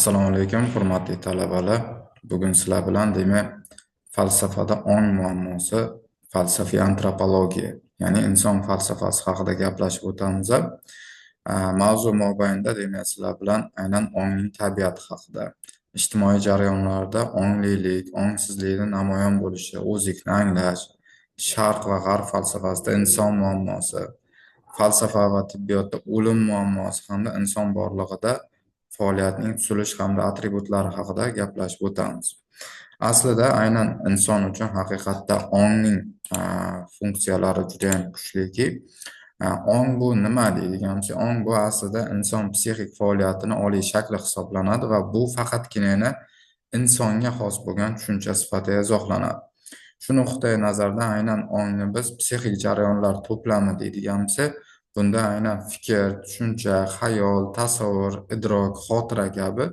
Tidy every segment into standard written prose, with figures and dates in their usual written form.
Assalomu alaykum, hurmatli talabalar. Bugun sizlar bilan demak, falsafada ong muammosi, falsafiy antropologiya, ya'ni inson falsafasi haqida gaplashib o'tamiz. Mavzu mobaynida demak, sizlar bilan aynan ongning tabiati haqida, ijtimoiy jarayonlarda onglilik, ongsizlikning namoyon bo'lishi, o'zlikni anglash, sharq va g'arb falsafasida inson muammosi, falsafa va tibbiyotda o'lim muammosi hamda inson borlig'ida faoliyatning tuzilish hamda atributlari haqida gaplashib o'tamiz. Aslida aynan inson uchun haqiqatda ongning funksiyalari juda ham kuchliki. Ong bu nima deydigan bo'lsak, ong bu aslida inson psixik faoliyatining oliy shakli hisoblanadi va bu faqatgina insonga xos bo'lgan tushuncha sifatida izohlanadi. Shu nuqtai nazardan aynan ongni biz psixik jarayonlar to'plami deydigan bo'lsak, bunda aynan fikr, tushuncha, xayol, tasavvur, idrok, xotira kabi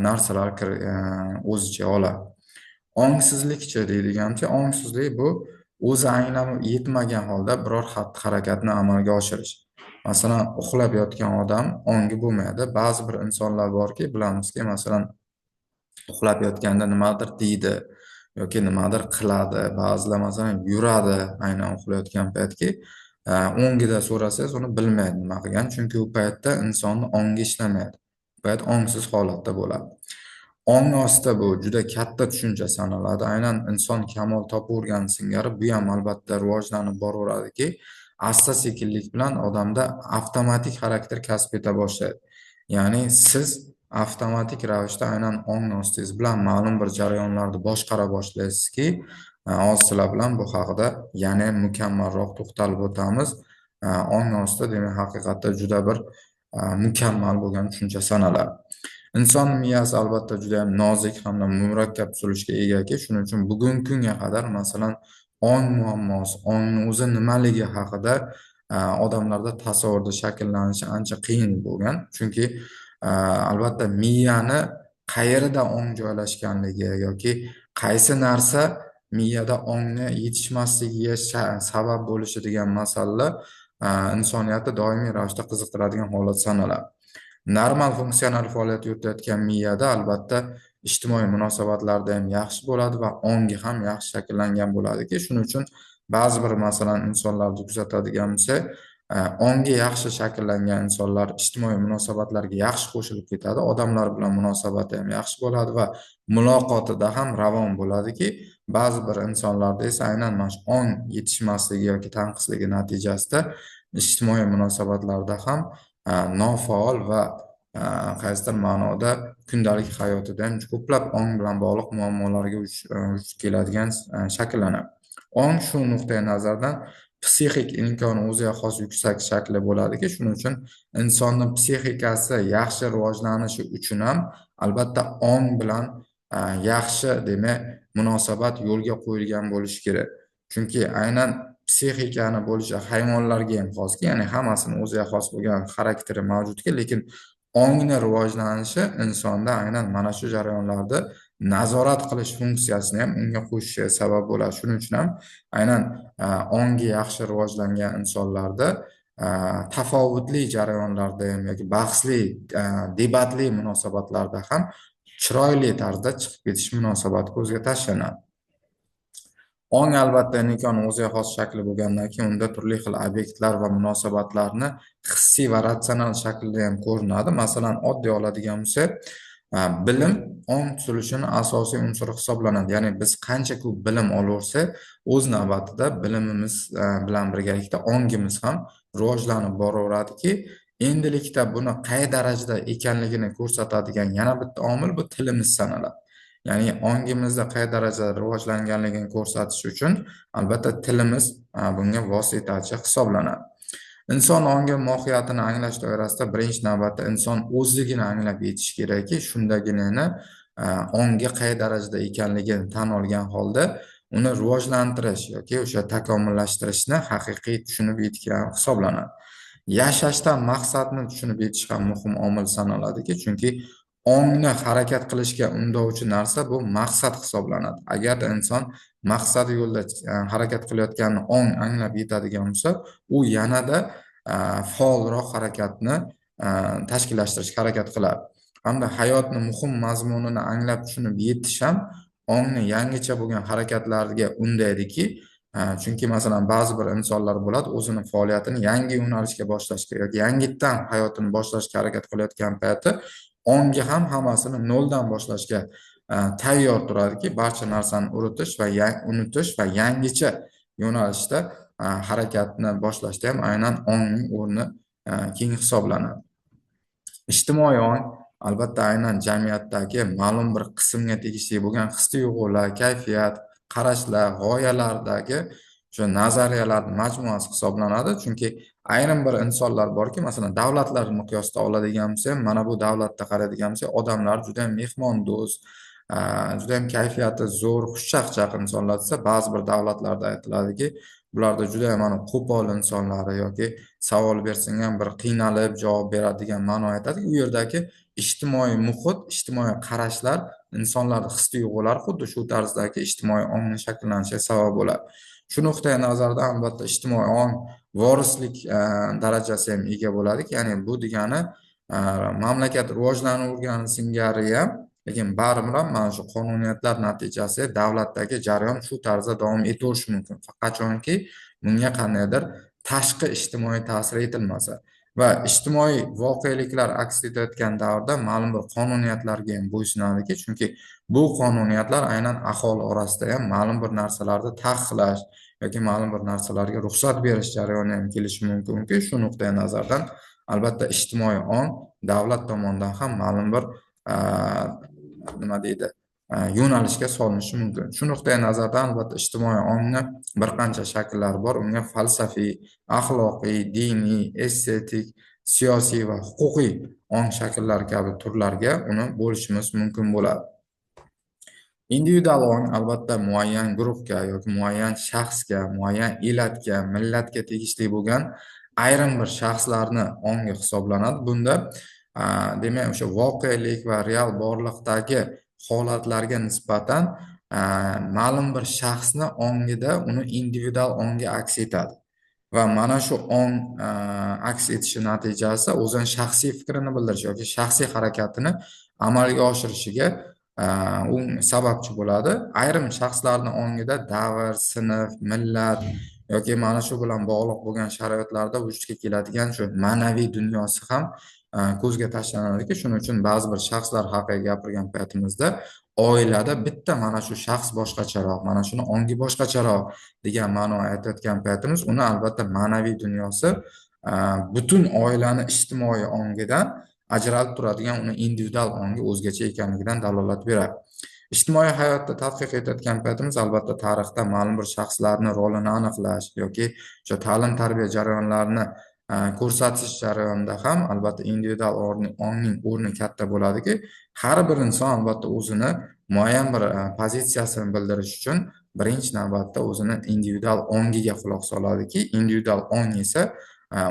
narsalar o'z ichiga oladi. Ongsizlikchi deydigancha, ongsizlik bu o'zi anglab yetmagan holda biror xatti-harakatni amalga oshirish. Masalan, uxlab yotgan odam ongi bo'lmaydi. Ba'zi bir insonlar borki, bilamizki, masalan, uxlab yotganda nimadir deydi yoki nimadir qiladi. Ba'zilar masalan yuradi aynan uxlayotgan paytki, o'ngida so'rasangiz uni bilmaydi nima qilgan, chunki u paytda insonni ongi ishlamaydi. Bu payt ongsiz holatda bo'ladi. Ong osti bu juda katta tushuncha sanaladi. Aynan inson kamol topavergan singari bu ham albatta rivojlanib boraveradiki, asta-sekinlik bilan odamda avtomatik xarakter kasb eta boshlaydi. Ya'ni siz avtomatik ravishda aynan ong ostingiz bilan ma'lum bir jarayonlarni boshqara boshlaysizki, hozir sizlar bilan bu haqida yana mukammalroq to'xtalib o'tamiz. Ong osti demak haqiqatda juda bir mukammal bo'lgan tushuncha sanaladi. Inson miyasi albatta juda ham nozik hamda murakkab tuzilishga egaki, shuning uchun bugungi kunga qadar masalan ong muammosi, ongni o'zi nimaligi haqida odamlarda tasavvurda shakllanishi ancha qiyin bo'lgan. Chunki albatta miyani qayerda ong joylashganligi yoki qaysi narsa miyada ongni yetishmasligiga sabab bo'lishi degan masalalar insoniyatni doimiy ravishda qiziqtiradigan holat sanaladi. Normal funksional faoliyat yuritayotgan miyada albatta ijtimoiy munosabatlarda ham yaxshi bo'ladi va ongi ham yaxshi shakllangan bo'ladiki, shuning uchun ba'zi bir masalan insonlarni kuzatadigan bo'lsak, ongi yaxshi shakllangan insonlar ijtimoiy munosabatlarga yaxshi qo'shilib ketadi, odamlar bilan munosabati ham yaxshi bo'ladi va muloqotida ham ravon bo'ladiki, ba'zi bir insonlarda esa aynan mana shu ong yetishmasligi yoki tanqisligi natijasida ijtimoiy munosabatlarda ham nofaol va qaysidir ma'noda kundalik hayotida ham ko'plab ong bilan bog'liq muammolarga duch keladigan shakllanadi. Ong shu nuqtai nazardan psixik imkoni o'ziga xos yuksak shakli bo'ladiki, shuning uchun insonning psixikasi yaxshi rivojlanishi uchun ham albatta ong bilan yaxshi demak munosabat yo'lga qo'yilgan bo'lishi kerak. Chunki aynan psixikani bo'lishi hayvonlarga ham xoski, ya'ni hammasini o'ziga xos bo'lgan xarakteri mavjudki, lekin ongni rivojlanishi insonda aynan mana shu jarayonlarda nazorat qilish funksiyasini ham unga qo'shishi sabab bo'ladi. Shuning uchun ham aynan ongi yaxshi rivojlangan insonlarda tafovutli jarayonlarda ham yoki bahsli, debatli munosabatlarda ham chiroyli tarzda chiqib ketish munosabati ko'zga tashlanadi. Ong albatta imkoni o'ziga xos shakli bo'lgandan keyin unda turli xil obyektlar va munosabatlarni hissiy va ratsional shaklda ham ko'rinadi. Masalan, oddiy oladigan bo'lsak, bilim ong tuzilishining asosiy unsuri hisoblanadi. Ya'ni biz qancha ko'p bilim olaversak, o'z navbatida bilimimiz bilan birgalikda ongimiz ham rivojlanib boraveradiki, endilikda buni qay darajada ekanligini ko'rsatadigan yana bitta omil bu tilimiz sanaladi. Ya'ni ongimizda qay darajada rivojlanganligini ko'rsatish uchun albatta tilimiz bunga vositachi hisoblanadi. Inson ongi mohiyatini anglash doirasida birinchi navbatda inson o'zligini anglab yetish kerakki, shundagina ongi qay darajada ekanligini tan olgan holda uni rivojlantirish yoki o'sha takomillashtirishni haqiqiy tushunib yetgan hisoblanadi. Yashashdan maqsadni tushunib yetish ham muhim omil sanaladiki, chunki ongni harakat qilishga undovchi narsa bu maqsad hisoblanadi. Agar inson maqsadi yo'lda harakat qilayotganini ong anglab yetadigan bo'lsa, u yanada faolroq harakatni tashkillashtirishga harakat qiladi. hamda hayotni muhim mazmunini anglab tushunib yetish ham ongni yangicha bo'lgan harakatlarga undaydiki, chunki masalan ba'zi bir insonlar bo'ladi, o'zini faoliyatini yangi yo'nalishga boshlashga yoki yangitdan hayotini boshlashga harakat qilayotgan payti ongi ham hammasini noldan boshlashga tayyor turadiki, barcha narsani unutish va yangicha yo'nalishda harakatni boshlashda ham aynan ongning o'rni keng hisoblanadi. Ijtimoiy ong albatta aynan jamiyatdagi ma'lum bir qismga tegishli bo'lgan his-tuyg'ular, kayfiyat, qarashlar, g'oyalardagi o'sha nazariyalarning majmuasi hisoblanadi. Chunki ayrim bir insonlar borki, masalan, davlatlarni miqyosda oladigan bo'lsak, mana bu davlatda qaraydigan bo'lsak, odamlar juda ham mehmondo'st, juda ham kayfiyati zo'r, xushchaqchaq insonlar desa, ba'zi bir davlatlarda aytiladiki, bularda juda ham mana qo'pol insonlari yoki savol bersang ham bir qiynalib javob beradigan ma'no aytadi. U yerdagi ijtimoiy muhit, ijtimoiy qarashlar, insonlarning his-tuyg'ulari xuddi shu tarzdagi ijtimoiy ongning shakllanishiga sabab bo'ladi. Shu nuqtai nazardan albatta ijtimoiy ong vorislik darajasi ham ega bo'ladiki, ya'ni bu degani mamlakat rivojlanavergani singari ham, lekin baribir ham mana shu qonuniyatlar natijasi davlatdagi jarayon shu tarzda davom etaverishi mumkin. Qachonki bunga qandaydir tashqi ijtimoiy ta'sir etilmasa va ijtimoiy voqeliklar aks etayotgan davrda ma'lum bir qonuniyatlarga ham bo'ysunadiki, chunki bu qonuniyatlar aynan aholi orasida ham ma'lum bir narsalarni taqiqlash yoki ma'lum bir narsalarga ruxsat berish jarayoni ham kelishi mumkinki, shu nuqtai nazardan albatta ijtimoiy ong davlat tomonidan ham ma'lum bir nima deydi, yo'nalishga solinishi mumkin. Shu nuqtai nazardan albatta ijtimoiy ongni bir qancha shakllari bor. Unga falsafiy, axloqiy, diniy, estetik, siyosiy va huquqiy ong shakllari kabi turlarga uni bo'lishimiz mumkin bo'ladi. Individual ong albatta muayyan guruhga yoki muayyan shaxsga, muayyan elatga, millatga tegishli bo'lgan ayrim bir shaxslarni ongi hisoblanadi. Bunda demak o'sha voqelik va real borliqdagi holatlarga nisbatan ma'lum bir shaxsni ongida uni individual ongi aks etadi. Va mana shu ong aks etishi natijasi o'zining shaxsiy fikrini bildirish yoki shaxsiy harakatini amalga oshirishiga u sababchi bo'ladi. Ayrim shaxslarning ongida davr, sinf, millat yoki mana shu bilan bog'liq bo'lgan sharoitlarda vujudga keladigan shu ma'naviy dunyosi ham ko'zga tashlanadiki, shuning uchun ba'zi bir shaxslar haqida gapirgan paytimizda oilada bitta mana shu shaxs boshqacharoq, mana shuni ongi boshqacharoq degan ma'no aytayotgan paytimiz uni albatta ma'naviy dunyosi butun oilani ijtimoiy ongidan ajralib turadigan uni individual ongi o'zgacha ekanligidan dalolat beradi. Ijtimoiy hayotda tadqiq etayotgan paytimiz albatta tarixda ma'lum bir shaxslarni rolini aniqlash yoki o'sha ta'lim-tarbiya jarayonlarini ko'rsatish jarayonida ham albatta individual ongning o'rni katta bo'ladiki, har bir inson albatta o'zini muayyan bir pozitsiyasini bildirish uchun birinchi navbatda o'zini individual ongiga quloq soladiki, individual ong esa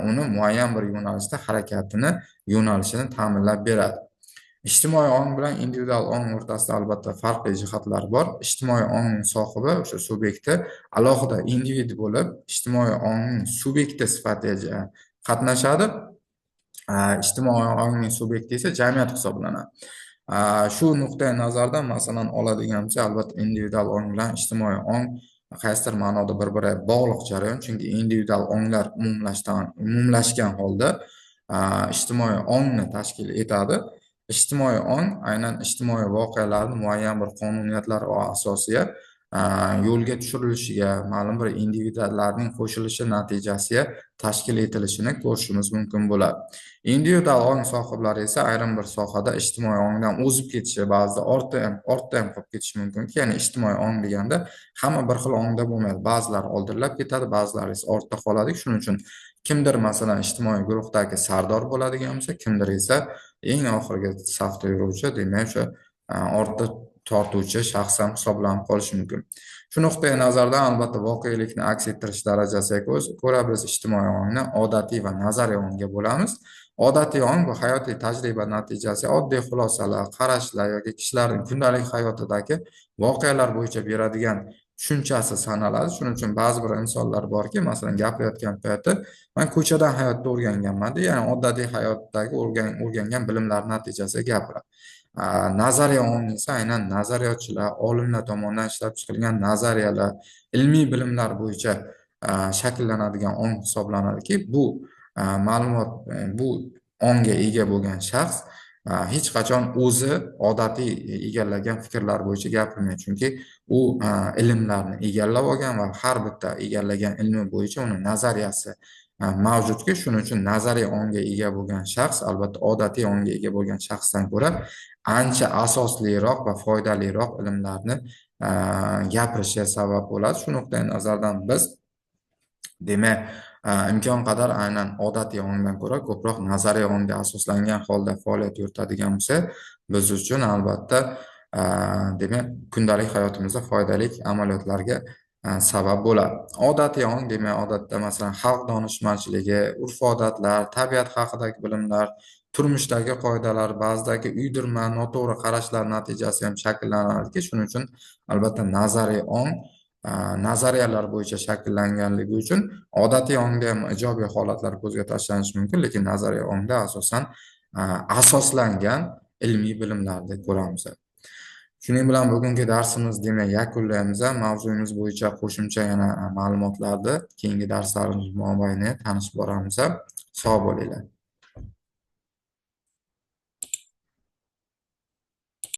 uni muayyan bir yo'nalishda harakatini, yo'nalishini ta'minlab beradi. Ijtimoiy ong bilan individual ong o'rtasida albatta farqli jihatlar bor. Ijtimoiy ongning sohibi, o'sha subyekti alohida individ bo'lib, ijtimoiy ongning subyekti sifatida qatnashadi. Ijtimoiy ongning subyekti esa jamiyat hisoblanadi. Shu nuqtai nazardan masalan oladigan bo'lsak, albatta individual ong bilan ijtimoiy ong qaysidir ma'noda bir-biriga bog'liq jarayon, chunki individual onglar umumlashgan holda ijtimoiy ongni tashkil etadi. Ijtimoiy ong aynan ijtimoiy voqealarni muayyan bir qonuniyatlar asosiga yo'lga tushirilishiga, ma'lum bir individuallarning qo'shilishi natijasiga tashkil etilishini ko'rishimiz mumkin bo'ladi. Individual ong sohiblari esa ayrim bir sohada ijtimoiy ongdan o'zib ketishi, ba'zida ortda ham qolib ketishi mumkinki, ya'ni ijtimoiy ong deganda hamma bir xil ongda bo'lmaydi. Ba'zilari oldinlab ketadi, ba'zilari esa ortda qoladi. Shuning uchun kimdir masalan ijtimoiy guruhdagi sardor bo'ladigan bo'lsa, kimdir esa eng oxirgi safda yuruvchi, demak o'sha ortda tortuvchi shaxs ham hisoblanib qolishi mumkin. Shu nuqtai nazardan albatta voqelikni aks ettirish darajasiga ko'ra biz ijtimoiy ongni odatiy va nazariy ongga bo'lamiz. Odatiy ong bu hayotiy tajriba natijasi oddiy xulosalar, qarashlar yoki kishilarning kundalik hayotidagi voqealar bo'yicha beradigan tushunchasi sanaladi. Shuning uchun ba'zi bir insonlar borki, masalan, gapirayotgan payti man ko'chadan hayotda o'rganganman, ya'ni odatiy hayotdagi o'rgangan bilimlar natijasida gapiradi. Nazariya ong esa aynan nazariyotchilar, olimlar tomonidan ishlab chiqilgan nazariyalar, ilmiy bilimlar bo'yicha shakllanadigan ong hisoblanadiki, bu ma'lumot, bu ongga ega bo'lgan shaxs hech qachon o'zi odatiy egallagan fikrlar bo'yicha gapirmaydi. Chunki u ilmlarni egallab olgan va har bitta egallagan ilmi bo'yicha uni nazariyasi mavjudki, shuning uchun nazariy ongga ega bo'lgan shaxs albatta odatiy ongga ega bo'lgan shaxsdan ko'ra ancha asosliroq va foydaliroq ilmlarni gapirishiga sabab bo'ladi. Shu nuqtai nazardan biz demak, imkon qadar aynan odatiy ongdan ko'ra ko'proq nazariy ongga asoslangan holda faoliyat yuritadigan bo'lsa, biz uchun albatta demak kundalik hayotimizda foydali amaliyotlarga sabab bo'ladi. Odatiy ong demak odatda masalan xalq donishmandchiligi, urf-odatlar, tabiat haqidagi bilimlar, turmushdagi qoidalar, ba'zidagi uydirma, noto'g'ri qarashlar natijasida ham shakllanadiki, shuning uchun albatta nazariy ong nazariyalar bo'yicha shakllanganligi uchun odatiy ongda ham ijobiy holatlar ko'zga tashlanishi mumkin, lekin nazariy ongda asosan asoslangan ilmiy bilimlar deb ko'ramiz. Shuning bilan bugungi darsimiz demak yakunlaymiz. Mavzuyimiz bo'yicha qo'shimcha yana ma'lumotlarni keyingi darslarimiz mobaynida tanishib boramiz. Sog' bo'linglar.